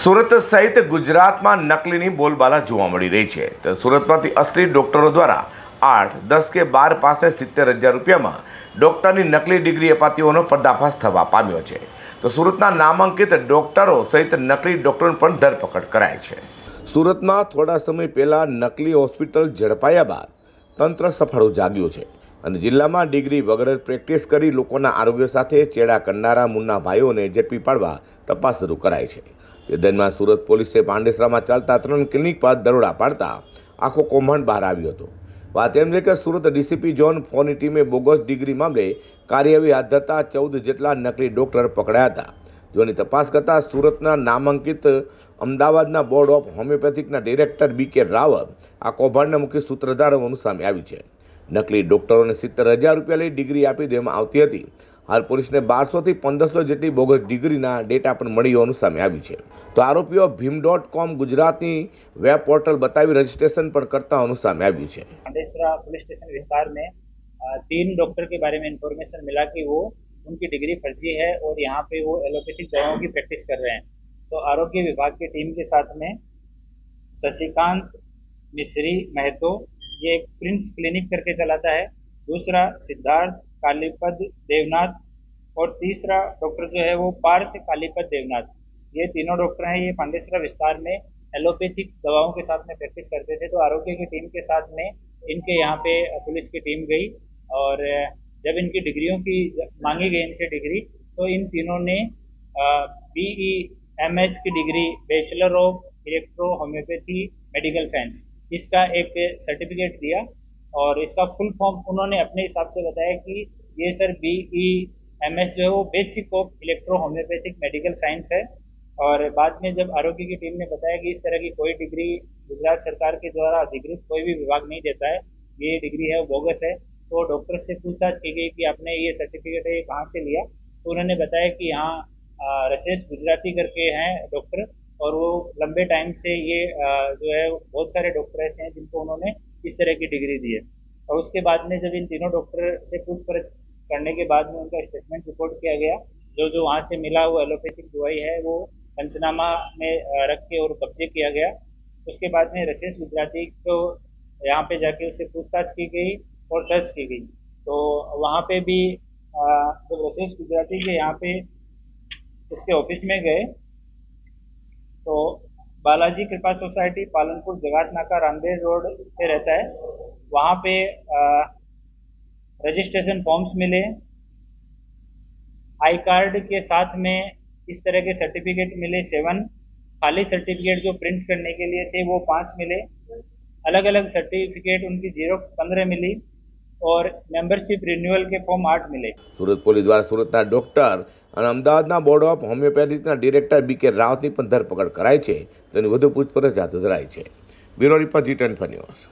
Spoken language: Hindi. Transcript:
સુરત સહિત ગુજરાતમાં નકલીની બોલબાલા જોવા મળી રહી છે। તો સુરતમાંથી અસલી ડોક્ટરો દ્વારા 8, 10 કે 12 પાસે 70,000 રૂપિયામાં ડોક્ટરની નકલી ડિગ્રી અપાતીઓનો પર્દાફાશ થવા પામ્યો છે। તો સુરતના નામાંકિત ડોક્ટરો સહિત નકલી ડોક્ટરોની પણ ધરપકડ કરાઈ છે। સુરતમાં થોડા સમય પહેલા નકલી હોસ્પિટલ ઝડપાયા બાદ તંત્ર સફળ જાગ્યું છે અને જિલ્લામાં ડિગ્રી વગર પ્રેક્ટિસ કરી લોકોના આરોગ્ય સાથે ચેડા કરનારા મુન્ના ભાઈઓને ઝડપી પાડવા તપાસ શરૂ કરાઈ છે। તે દરમિયાન સુરત પોલીસે પાંડેસરામાં ચાલતા 3 ક્લિનિક પર દરોડા પાડતા આખો કૌભાંડ બહાર આવ્યો હતો। વાત એમ છે કે સુરત ડીસીપી ઝોન 4ની ટીમે બોગસ ડિગ્રી મામલે કાર્યવાહી હાથ ધરતા 14 જેટલા નકલી ડોક્ટર પકડાયા હતા, જેની તપાસ કરતા સુરતના નામાંકિત અમદાવાદના બોર્ડ ઓફ હોમિયોપેથિકના ડિરેક્ટર BK રાવત આ કૌભાંડના મુખ્ય સૂત્રધાર હોવાનું સામે આવ્યું છે। નકલી ડોક્ટરોને 70,000 રૂપિયા લઈ ડિગ્રી આપી દેવામાં આવતી હતી। હાલ પોલીસને 1200 થી 1500 જેટલી બોગસ ડિગ્રીના ડેટા પણ મળી હોવાનું સામે આવ્યું છે। તો આરોપીઓ ભીમ.com ગુજરાતની વેબ पोर्टल बतावी रजिस्ट्रेशन पर करता होने सामने आया है। पांडेसरा पुलिस स्टेशन विस्तार में 3 डॉक्टर के बारे में इंफॉर्मेशन मिला कि वो उनकी डिग्री फर्जी है और यहाँ पे वो एलोपैथिक दवाओं की प्रैक्टिस कर रहे हैं। तो आरोग्य विभाग की टीम के साथ में शशिकांत मिश्री महतो, ये एक प्रिंस क्लिनिक करके चलाता है, दूसरा सिद्धार्थ कालीपद देवनाथ और तीसरा डॉक्टर जो है वो पार्थ कालीपद देवनाथ, ये तीनों डॉक्टर हैं। ये पांडेसरा विस्तार में एलोपैथिक दवाओं के साथ में प्रैक्टिस करते थे। तो आरोग्य की टीम के साथ में इनके यहाँ पे पुलिस की टीम गई और जब इनकी डिग्रियों की मांगी गई इनसे डिग्री, तो इन तीनों ने BEMS की degree bachelor of electro homeopathy medical science इसका एक सर्टिफिकेट दिया और इसका फुल फॉर्म उन्होंने अपने हिसाब से बताया कि ये सर BEMS जो है वो basic of electro homeopathic medical science है। और बाद में जब आरोग्य की टीम ने बताया कि इस तरह की कोई डिग्री गुजरात सरकार के द्वारा अधिकृत कोई भी विभाग नहीं देता है, ये डिग्री है वो बोगस है, तो डॉक्टर से पूछताछ की गई कि आपने ये सर्टिफिकेट है ये कहाँ से लिया। तो उन्होंने बताया कि यहाँ रसेश गुजराती करके हैं डॉक्टर और वो लंबे टाइम से ये जो है बहुत सारे डॉक्टर ऐसे हैं जिनको उन्होंने इस तरह की डिग्री दी है। और उसके बाद में जब इन तीनों डॉक्टर से पूछपरछ करने के बाद में उनका स्टेटमेंट रिकॉर्ड किया गया। जो वहाँ से मिला वो एलोपैथिक दवाई है वो पंचनामा में रख के और कब्जे किया गया। उसके बाद में रसेश गुजराती को यहाँ पे जाके उससे पूछताछ की गई और सर्च की गई। तो वहाँ पे भी जब रसेश गुजराती के यहाँ पे उसके ऑफिस में गए तो बालाजी कृपा सोसाइटी पालनपुर जगाट नाका रामदेव रोड पे रहता है, वहाँ पे रजिस्ट्रेशन फॉर्म्स मिले, आई कार्ड के साथ में इस तरह के सर्टिफिकेट मिले 7, खाली सर्टिफिकेट जो प्रिंट करने के लिए थे वो 5 मिले, अलग अलग सर्टिफिकेट उनकी जीरोक्स 15 मिली और मेंबरशिप रिन्यूअल के फॉर्म 8 मिले। સુરત પોલીસ દ્વારા સુરતના ડોક્ટર અને અમદાવાદના બોર્ડ ઓફ હોમિયોપેથિકના ડિરેક્ટર BK રાવતની પણ ધરપકડ કરાઈ છે, તેની વધુ પૂછપરછ હાથ ધરાઈ છે। Bureau report G24 news.